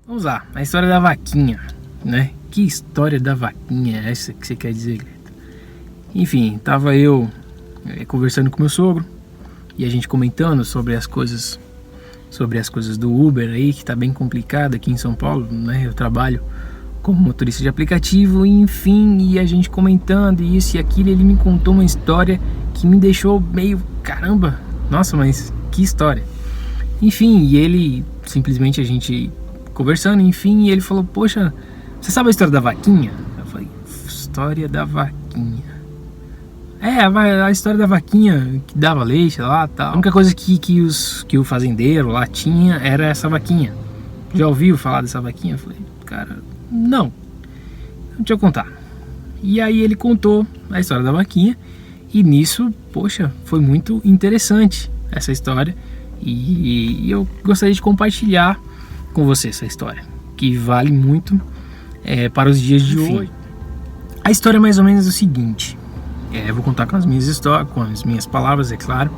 Vamos lá, a história da vaquinha, né? Que história da vaquinha é essa que você quer dizer, Greta? Enfim, tava eu conversando com meu sogro e a gente comentando sobre as coisas do Uber aí, que tá bem complicado aqui em São Paulo, né? Eu trabalho como motorista de aplicativo, enfim, e a gente comentando isso e aquilo, ele me contou uma história que me deixou meio, caramba, nossa, mas que história. Enfim, e ele, simplesmente a gente conversando, enfim, e ele falou, poxa, você sabe a história da vaquinha? Eu falei, história da vaquinha. A história da vaquinha que dava leite lá, tal. A única coisa que o fazendeiro lá tinha era essa vaquinha. Já ouviu falar dessa vaquinha? Eu falei, cara, não. Deixa eu contar. E aí ele contou a história da vaquinha e nisso, poxa, foi muito interessante essa história e eu gostaria de compartilhar com você essa história, que vale muito para os dias de hoje. A história é mais ou menos o seguinte. Eu vou contar com as minhas histórias, com as minhas palavras, é claro.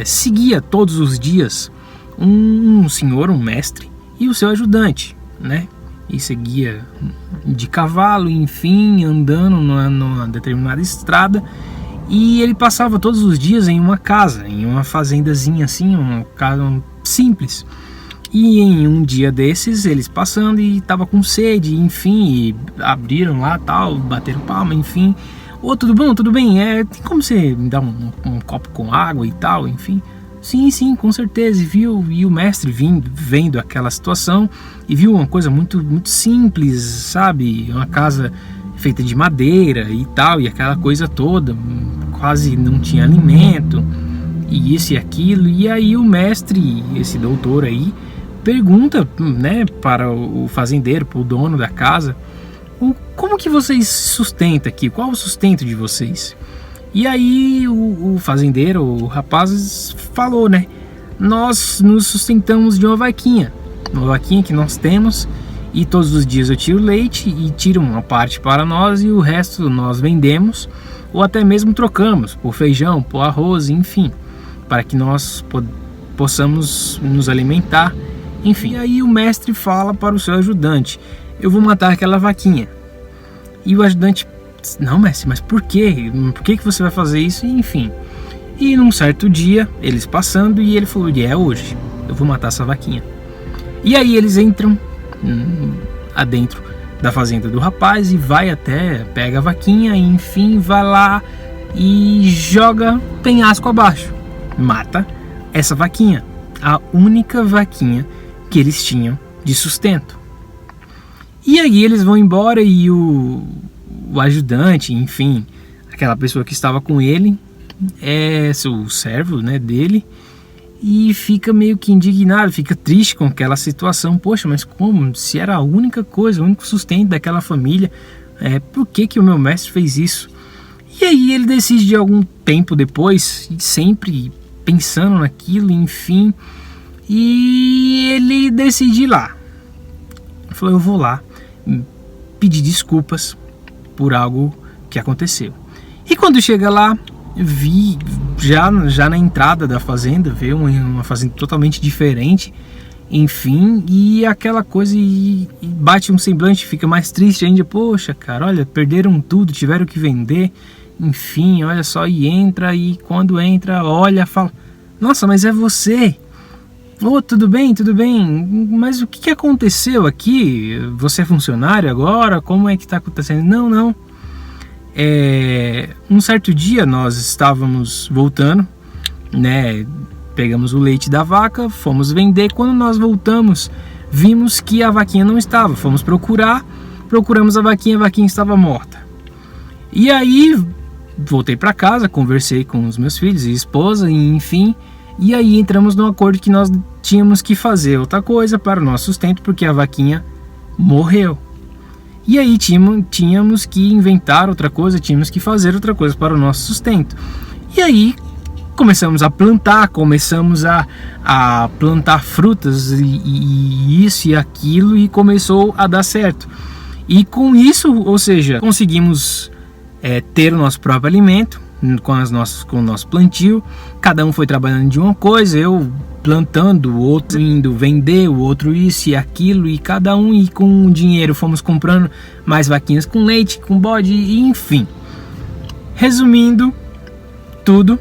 Seguia todos os dias um senhor, um mestre e o seu ajudante, né? E seguia de cavalo, enfim, andando numa determinada estrada. E ele passava todos os dias em uma casa, em uma fazendazinha assim, uma casa simples. E em um dia desses, eles passando e tava com sede, enfim, e abriram lá, tal, bateram palma, enfim. Ô, tudo bom, tudo bem? Tem como você me dar um copo com água e tal, enfim? Sim, com certeza. E o mestre vendo aquela situação e viu uma coisa muito, muito simples, sabe? Uma casa feita de madeira e tal, e aquela coisa toda, quase não tinha alimento, e isso e aquilo. E aí o mestre, esse doutor aí, pergunta, né, para o fazendeiro, para o dono da casa, como que vocês sustentam aqui? Qual o sustento de vocês? E aí o fazendeiro, o rapaz, falou, né? Nós nos sustentamos de uma vaquinha que nós temos, e todos os dias eu tiro leite e tiro uma parte para nós e o resto nós vendemos ou até mesmo trocamos por feijão, por arroz, enfim, para que nós possamos nos alimentar, enfim. E aí o mestre fala para o seu ajudante, eu vou matar aquela vaquinha. E o ajudante, não, mestre, mas por quê? Por que você vai fazer isso? Enfim. E num certo dia, eles passando, e ele falou, hoje, eu vou matar essa vaquinha. E aí eles entram adentro da fazenda do rapaz e pega a vaquinha, e, enfim, vai lá e joga penhasco abaixo. Mata essa vaquinha, a única vaquinha que eles tinham de sustento. E aí eles vão embora e o ajudante, enfim, aquela pessoa que estava com ele, o servo, né, dele, e fica meio que indignado, fica triste com aquela situação. Poxa, mas como? Se era a única coisa, o único sustento daquela família, por que o meu mestre fez isso? E aí ele decide, de algum tempo depois, sempre pensando naquilo, enfim, e ele decide ir lá. Ele falou, eu vou lá pedir desculpas por algo que aconteceu. E quando chega lá, vi já na entrada da fazenda, vê uma fazenda totalmente diferente, enfim, e aquela coisa, e bate um semblante, fica mais triste ainda. Poxa, cara, olha, perderam tudo, tiveram que vender, enfim, olha só. E entra, e quando entra, olha, fala, nossa, mas é você. Tudo bem, mas o que aconteceu aqui? Você é funcionário agora? Como é que está acontecendo? Não. Um certo dia nós estávamos voltando, né? Pegamos o leite da vaca, fomos vender. Quando nós voltamos, vimos que a vaquinha não estava. Fomos procuramos a vaquinha estava morta. E aí voltei para casa, conversei com os meus filhos e esposa, e, enfim. E aí entramos no acordo que nós tínhamos que fazer outra coisa para o nosso sustento, porque a vaquinha morreu. E aí tínhamos que inventar outra coisa, tínhamos que fazer outra coisa para o nosso sustento. E aí começamos a plantar, a plantar frutas e isso e aquilo, e começou a dar certo. E com isso, ou seja, conseguimos ter o nosso próprio alimento, com o nosso plantio. Cada um foi trabalhando de uma coisa. Eu plantando, o outro indo vender, o outro isso e aquilo, e cada um, e com o dinheiro fomos comprando mais vaquinhas com leite, com bode, e enfim. Resumindo, tudo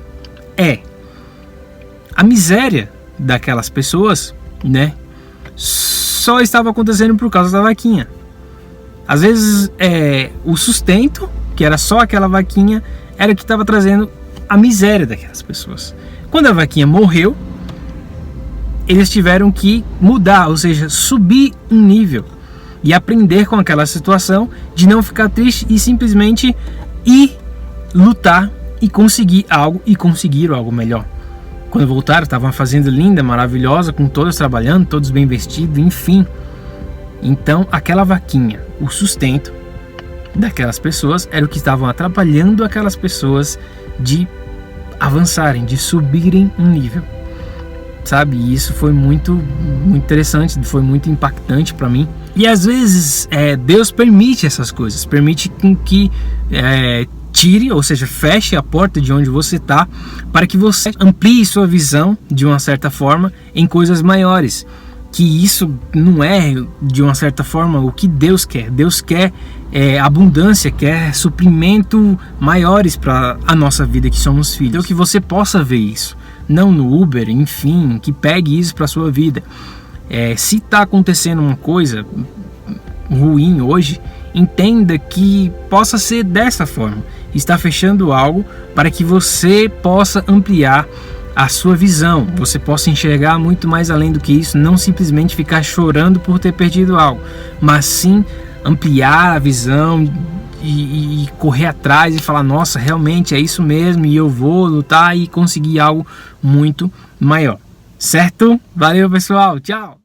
a miséria daquelas pessoas, né, só estava acontecendo por causa da vaquinha. Às vezes o sustento, que era só aquela vaquinha, era o que estava trazendo a miséria daquelas pessoas. Quando a vaquinha morreu, eles tiveram que mudar, ou seja, subir um nível e aprender com aquela situação, de não ficar triste e simplesmente ir lutar e conseguir algo, e conseguiram algo melhor. Quando voltaram, estava uma fazenda linda, maravilhosa, com todos trabalhando, todos bem vestidos, enfim. Então aquela vaquinha, o sustento daquelas pessoas, era o que estavam atrapalhando aquelas pessoas de avançarem, de subirem um nível, sabe? E isso foi muito interessante, foi muito impactante para mim. E às vezes Deus permite essas coisas, permite com que tire, ou seja, feche a porta de onde você está, para que você amplie sua visão de uma certa forma em coisas maiores. Que isso não é, de uma certa forma, o que Deus quer. Deus quer abundância, quer suprimento maiores para a nossa vida, que somos filhos. Então que você possa ver isso, não no Uber, enfim, que pegue isso para a sua vida. Se está acontecendo uma coisa ruim hoje, entenda que possa ser dessa forma. Está fechando algo para que você possa ampliar a sua visão, você possa enxergar muito mais além do que isso, não simplesmente ficar chorando por ter perdido algo, mas sim ampliar a visão e correr atrás e falar, nossa, realmente é isso mesmo, e eu vou lutar e conseguir algo muito maior, certo? Valeu, pessoal, tchau!